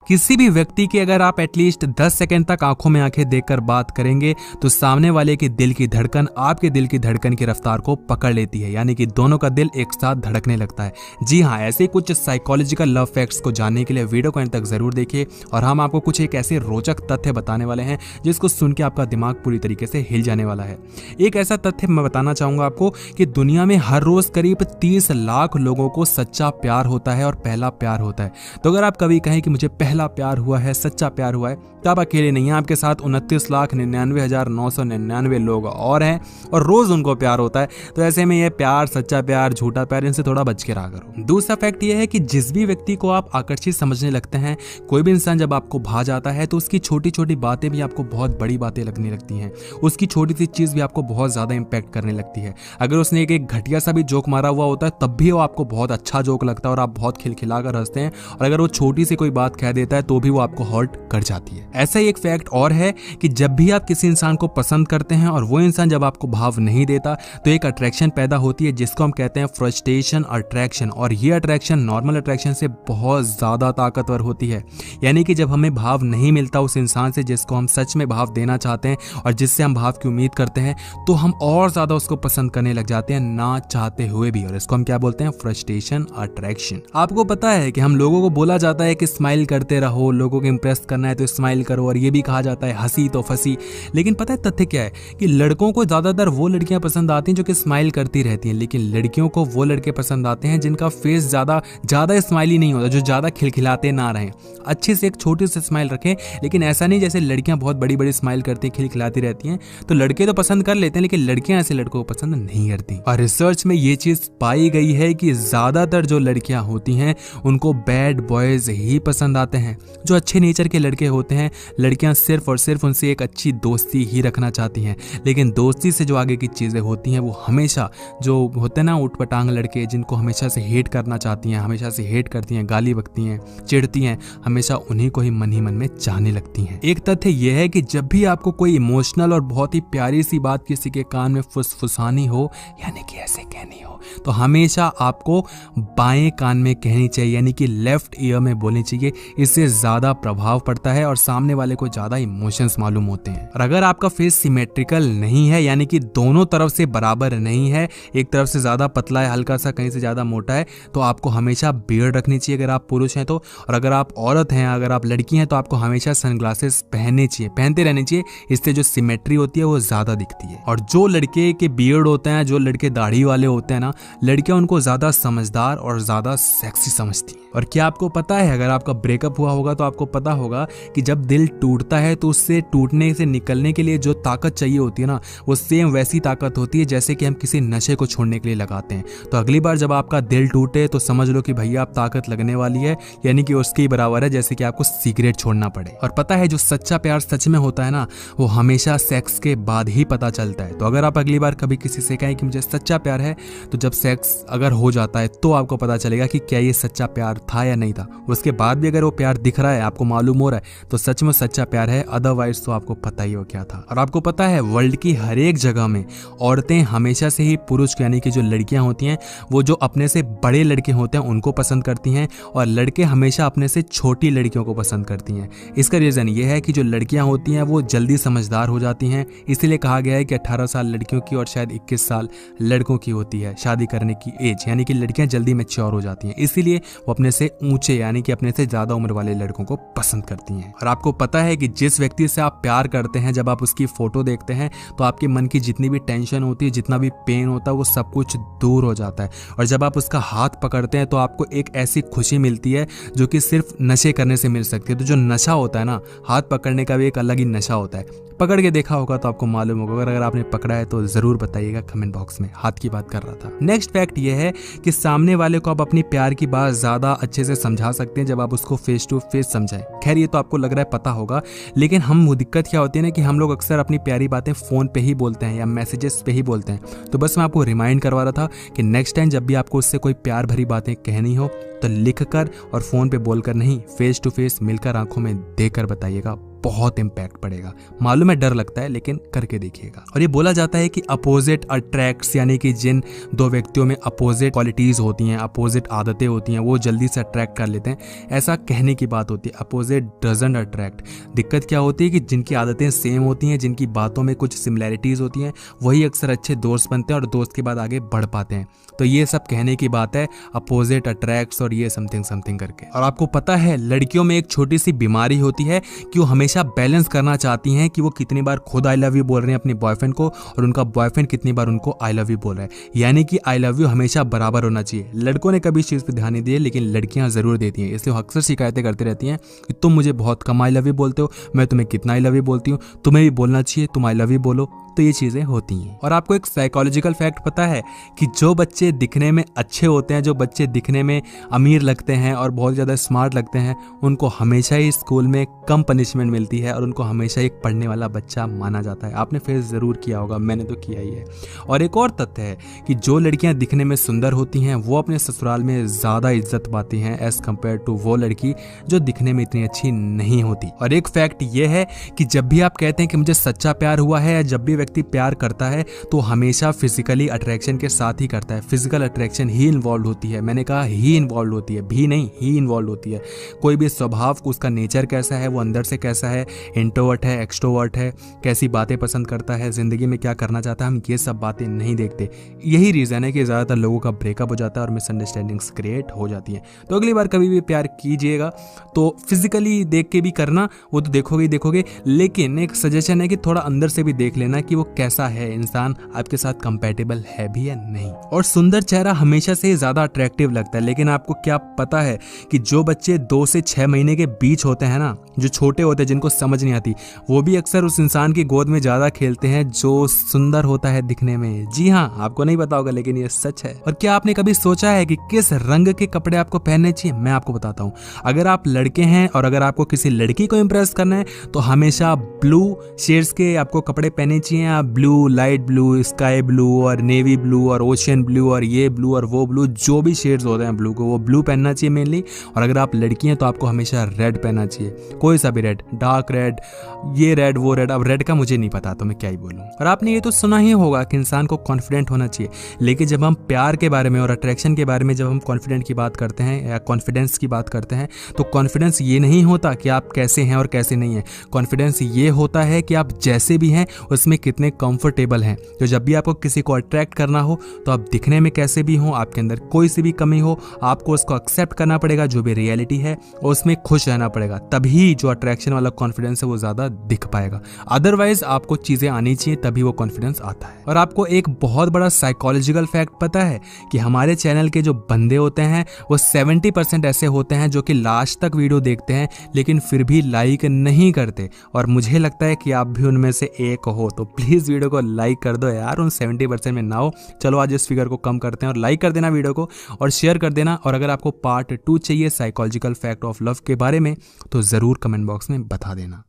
किसी भी व्यक्ति की अगर आप एटलीस्ट 10 सेकंड तक आंखों में आंखें देखकर बात करेंगे तो सामने वाले के दिल की धड़कन आपके दिल की धड़कन की रफ्तार को पकड़ लेती है, यानी कि दोनों का दिल एक साथ धड़कने लगता है। जी हाँ, ऐसे कुछ साइकोलॉजिकल लव फैक्ट्स को जानने के लिए वीडियो को अंत तक जरूर देखिए और हम आपको कुछ एक ऐसे रोचक तथ्य बताने वाले हैं जिसको सुन के आपका दिमाग पूरी तरीके से हिल जाने वाला है। एक ऐसा तथ्य मैं बताना चाहूंगा आपको कि दुनिया में हर रोज करीब 30 लाख लोगों को सच्चा प्यार होता है और पहला प्यार होता है। तो अगर आप कभी कहें कि मुझे पहला प्यार हुआ है, सच्चा प्यार हुआ है, तो आप अकेले नहीं हैं, आपके साथ 29,99,999 लोग और हैं और रोज उनको प्यार होता है। तो ऐसे में ये प्यार, सच्चा प्यार, झूठा प्यार, इनसे थोड़ा बच के रहा करो। दूसरा फैक्ट ये है कि जिस भी व्यक्ति को आप आकर्षित समझने लगते हैं, कोई भी इंसान जब आपको भा जाता है तो उसकी छोटी छोटी बातें भी आपको बहुत बड़ी बातें लगने लगती हैं। उसकी छोटी सी चीज भी आपको बहुत ज्यादा इंपैक्ट करने लगती है। अगर उसने एक घटिया सा भी जोक मारा हुआ होता है तब भी वो आपको बहुत अच्छा जोक लगता है और आप बहुत खिलखिला कर हंसते हैं, और अगर वो छोटी सी कोई बात कह देता है तो भी वो आपको हर्ट कर जाती है। ऐसा ही एक फैक्ट और है कि जब भी आप किसी इंसान को पसंद करते हैं और वो इंसान जब आपको भाव नहीं देता तो एक अट्रैक्शन पैदा होती है जिसको हम कहते हैं फ्रस्ट्रेशन अट्रैक्शन, और ये अट्रैक्शन नॉर्मल अट्रैक्शन से बहुत ज्यादा ताकतवर होती है। यानी कि जब हमें भाव नहीं मिलता उस इंसान से जिसको हम सच में भाव देना चाहते हैं और जिससे हम भाव की उम्मीद करते हैं, तो हम और ज्यादा उसको पसंद करने लग जाते हैं ना चाहते हुए भी, और इसको हम क्या बोलते हैं? Frustration attraction. आपको पता है कि हम लोगों को बोला जाता है कि स्माइल करते रहो, लोगों को इंप्रेस करना है तो स्माइल करो, और ये भी कहा जाता है हंसी तो फंसी। लेकिन पता है तथ्य क्या है कि लड़कों को ज्यादातर वो लड़कियां पसंद आती हैं जो कि स्माइल करती रहती हैं, लेकिन लड़कियों को वो लड़के पसंद आते हैं जिनका फेस ज्यादा स्माइली नहीं होता, जो ज्यादा खिलखिलाते ना रहें। अच्छी से एक छोटी सी स्माइल रखें, लेकिन ऐसा नहीं जैसे लड़कियां बहुत बड़ी बड़ी स्माइल करती हैं, खिलखिलाती रहती हैं। तो लड़के तो पसंद कर लेते हैं लेकिन लड़कियां ऐसे लड़कों को पसंद नहीं करती। और रिसर्च में ये चीज पाई गई है कि ज्यादातर जो लड़कियां होती हैं उनको बैड बॉयज ही पसंद आते हैं। जो अच्छे नेचर के लड़के होते हैं, लड़कियां सिर्फ और सिर्फ उनसे एक अच्छी दोस्ती ही रखना चाहती हैं, लेकिन दोस्ती से जो आगे की चीजें होती हैं वो हमेशा जो होते हैं ना उटपटांग लड़के, जिनको हमेशा से हेट करना चाहती हैं, हमेशा से हेट करती हैं, गाली बकती हैं, चिढ़ती हैं, हमेशा उन्हीं को ही मन में चाहने लगती हैं। एक तथ्य यह है कि जब भी आपको कोई इमोशनल और बहुत ही प्यारी सी बात किसी के कान में फुसफुसानी हो, यानी कि ऐसे कहनी हो, तो हमेशा आपको बाएं कान में कहनी चाहिए, यानी कि लेफ्ट ईयर में बोलनी चाहिए। इससे ज्यादा प्रभाव पड़ता है और सामने वाले को ज्यादा इमोशंस मालूम होते हैं। और अगर आपका फेस सिमेट्रिकल नहीं है, यानी कि दोनों तरफ से बराबर नहीं है, एक तरफ से ज्यादा पतला है, हल्का सा कहीं से ज्यादा मोटा है, तो आपको हमेशा बियर्ड रखनी चाहिए अगर आप पुरुष हैं तो। और अगर आप औरत हैं, अगर आप लड़की हैं, तो आपको हमेशा सनग्लासेस पहनते रहने चाहिए। इससे जो सिमेट्री होती है वो ज्यादा दिखती है। और जो लड़के के बियर्ड होते हैं, जो लड़के दाढ़ी वाले होते हैं ना, लड़कियां उनको ज्यादा समझदार और ज्यादा सेक्सी समझती हैं। और क्या आपको पता है, अगर आपका ब्रेकअप हुआ होगा तो आपको पता होगा कि जब दिल टूटता है तो उससे टूटने से निकलने के लिए जो ताकत चाहिए होती है ना, वो सेम वैसी ताकत होती है जैसे कि हम किसी नशे को छोड़ने के लिए लगाते हैं। तो अगली बार जब आपका दिल टूटे तो समझ लो कि भैया आप ताकत लगने वाली है, यानी कि उसके बराबर है जैसे कि आपको सिगरेट छोड़ना पड़े। और पता है जो सच्चा प्यार सच में होता है ना, वो हमेशा सेक्स के बाद ही पता चलता है। तो अगर आप अगली बार कभी किसी से कहें कि मुझे सच्चा प्यार है, तो जब सेक्स अगर हो जाता है तो आपको पता चलेगा कि क्या ये सच्चा प्यार था या नहीं था। उसके बाद भी अगर वो प्यार दिख रहा है, आपको मालूम हो रहा है, तो सच में सच्चा प्यार है, अदरवाइज तो आपको पता ही हो क्या था। और आपको पता है वर्ल्ड की हर एक जगह में औरतें हमेशा से ही पुरुष यानी कि जो लड़कियां होती हैं वो जो अपने से बड़े लड़के होते हैं उनको पसंद करती हैं, और लड़के हमेशा अपने से छोटी लड़कियों को पसंद करती हैं। इसका रीजन ये है कि जो लड़कियां होती हैं वो जल्दी समझदार हो जाती हैं, इसीलिए कहा गया है कि 18 साल लड़कियों की और शायद 21 साल लड़कों की होती है शादी करने की एज, यानी कि लड़कियां जल्दी मैच्योर हो जाती हैं, इसीलिए वो अपने से ऊंचे यानी कि अपने से ज्यादा उम्र वाले लड़कों को पसंद करती हैं। और आपको पता है कि जिस व्यक्ति से आप प्यार करते हैं, जब आप उसकी फोटो देखते हैं तो आपके मन की जितनी भी टेंशन होती है, जितना भी पेन होता है, वो सब कुछ दूर हो जाता है। और जब आप उसका हाथ पकड़ते हैं तो आपको एक ऐसी खुशी मिलती है जो कि सिर्फ नशे करने से मिल सकती है। तो जो नशा होता है ना, हाथ पकड़ने का भी एक अलग ही नशा होता है। पकड़ के देखा होगा तो आपको मालूम होगा, अगर आपने पकड़ा है तो जरूर बताइएगा कमेंट बॉक्स में। हाथ की बात कर रहा था। नेक्स्ट फैक्ट ये है कि सामने वाले को आप अपनी प्यार की बात ज्यादा अच्छे से समझा सकते हैं जब आप उसको फेस टू फेस समझाएं। खैर ये तो आपको लग रहा है पता होगा, लेकिन वो दिक्कत क्या होती है ना कि हम लोग अक्सर अपनी प्यारी बातें फोन पे ही बोलते हैं या मैसेजेस पे ही बोलते हैं। तो बस मैं आपको रिमाइंड करवा रहा था कि नेक्स्ट टाइम जब भी आपको उससे कोई प्यार भरी बातें कहनी हो तो लिख कर और फोन पे बोलकर नहीं, फेस टू फेस मिलकर आंखों में देखकर बताइएगा। बहुत इंपैक्ट पड़ेगा। मालूम है डर लगता है, लेकिन करके देखिएगा। और ये बोला जाता है कि अपोजिट अट्रैक्ट्स, यानी कि जिन दो व्यक्तियों में अपोजिट क्वालिटीज होती हैं, अपोजिट आदतें होती हैं, वो जल्दी से अट्रैक्ट कर लेते हैं। ऐसा कहने की बात होती है, अपोजिट डजंट अट्रैक्ट। दिक्कत क्या होती है कि जिनकी आदतें सेम होती हैं, जिनकी बातों में कुछ सिमिलैरिटीज होती हैं, वही अक्सर अच्छे दोस्त बनते हैं और दोस्त के बाद आगे बढ़ पाते हैं। तो ये सब कहने की बात है, अपोजिट अट्रैक्ट्स और ये समथिंग समथिंग करके। और आपको पता है लड़कियों में एक छोटी सी बीमारी होती है कि वो हमेशा बैलेंस करना चाहती हैं कि वो कितनी बार खुद आई लव यू बोल रहे हैं अपने बॉयफ्रेंड को और उनका बॉयफ्रेंड कितनी बार उनको आई लव यू बोल रहा है, यानी कि आई लव यू हमेशा बराबर होना चाहिए। लड़कों ने कभी इस चीज पर ध्यान नहीं दिया, लेकिन लड़कियां जरूर देती हैं। इसलिए अक्सर शिकायतें करती रहती हैं कि तुम मुझे बहुत कम आई लव यू बोलते हो, मैं तुम्हें कितना आई लव यू बोलती हूँ, तुम्हें भी बोलना चाहिए, तुम आई लव यू बोलो। तो ये चीजें होती हैं। और आपको एक साइकोलॉजिकल फैक्ट पता है कि जो बच्चे दिखने में अच्छे होते हैं, जो बच्चे दिखने में अमीर लगते हैं और बहुत ज़्यादा स्मार्ट लगते हैं, उनको हमेशा ही स्कूल में कम पनिशमेंट मिलती है और उनको हमेशा एक पढ़ने वाला बच्चा माना जाता है। आपने फेस ज़रूर किया होगा, मैंने तो किया ही है। और एक और तथ्य है कि जो लड़कियां दिखने में सुंदर होती हैं वो अपने ससुराल में ज़्यादा इज्जत पाती हैं एज़ कम्पेयर टू वो लड़की जो दिखने में इतनी अच्छी नहीं होती। और एक फैक्ट ये है कि जब भी आप कहते हैं कि मुझे सच्चा प्यार हुआ है, या जब भी व्यक्ति प्यार करता है तो हमेशा फिजिकली अट्रैक्शन के साथ ही करता है। फिजिकल अट्रैक्शन ही इन्वॉल्व होती है। मैंने कहा ही इन्वॉल्व होती है, भी नहीं, ही इन्वॉल्व होती है। कोई भी स्वभाव, उसका नेचर कैसा है, वो अंदर से कैसा है, इंट्रोवर्ट है, एक्सट्रोवर्ट है, कैसी बातें पसंद करता है, जिंदगी में क्या करना चाहता है, हम ये सब बातें नहीं देखते। यही रीजन है कि ज्यादातर लोगों का ब्रेकअप हो जाता है और मिसअंडरस्टैंडिंग्स क्रिएट हो जाती हैं। तो अगली बार कभी भी प्यार कीजिएगा तो फिजिकली देख के भी करना, वो तो देखोगे ही देखोगे, लेकिन एक सजेशन है कि थोड़ा अंदर से भी देख लेना कि वो कैसा है इंसान, आपके साथ कंपैटिबल है भी या नहीं। और सुंदर चेहरा हमेशा से ज्यादा अट्रैक्टिव लगता है, लेकिन आपको क्या पता है कि जो बच्चे 2 से 6 महीने के बीच होते हैं ना, जो छोटे होते हैं, जिनको समझ नहीं आती, वो भी अक्सर उस इंसान की गोद में ज्यादा खेलते हैं जो सुंदर होता है दिखने में। जी हाँ, आपको नहीं पता होगा, लेकिन ये सच है। और क्या आपने कभी सोचा है कि किस रंग के कपड़े आपको पहनने चाहिए? मैं आपको बताता हूँ। अगर आप लड़के हैं और अगर आपको किसी लड़की को इंप्रेस करना है तो हमेशा ब्लू शेड्स के आपको कपड़े पहनने चाहिए। आप blue, light blue, sky blue और नेवी ब्लू और ओशियन ब्लू और ये ब्लू और वो ब्लू, जो भी शेड्स होते हैं ब्लू को, वो ब्लू पहनना चाहिए मेनली। और अगर आप लड़की हैं तो आपको हमेशा रेड पहनना चाहिए, कोई सा भी रेड, डार्क रेड, ये रेड वो रेड। अब रेड का मुझे नहीं पता तो मैं क्या ही बोलूं। और आपने ये तो सुना ही होगा कि इंसान को कॉन्फिडेंट होना चाहिए, लेकिन जब हम प्यार के बारे में और अट्रैक्शन के बारे में जब हम कॉन्फिडेंट की बात करते हैं या कॉन्फिडेंस की बात करते हैं, तो कॉन्फिडेंस ये नहीं होता कि आप कैसे हैं और कैसे नहीं है। कॉन्फिडेंस ये होता है कि आप जैसे भी हैं उसमें कितने कंफर्टेबल हैं। तो जब भी आपको किसी को अट्रैक्ट करना हो तो आप दिखने में कैसे भी हो, आपके अंदर कोई सी भी कमी हो, आपको उसको एक्सेप्ट करना पड़ेगा जो भी रियलिटी है, और उसमें खुश रहना पड़ेगा। तभी जो अट्रैक्शन वाला कॉन्फिडेंस है वो ज्यादा दिख पाएगा। अदरवाइज आपको चीजें आनी चाहिए तभी वो कॉन्फिडेंस आता है। और आपको एक बहुत बड़ा साइकोलॉजिकल फैक्ट पता है कि हमारे चैनल के जो बंदे होते हैं वो 70% ऐसे होते हैं जो कि लास्ट तक वीडियो देखते हैं लेकिन फिर भी लाइक नहीं करते। और मुझे लगता है कि आप भी उनमें से एक हो, तो प्लीज वीडियो को लाइक कर दो यार, उन 70% में ना हो। चलो आज इस फिगर को कम करते हैं और लाइक कर देना वीडियो को और शेयर कर देना। और अगर आपको पार्ट 2 चाहिए साइकोलॉजिकल फैक्ट ऑफ लव के बारे में तो जरूर कमेंट बॉक्स में बता देना।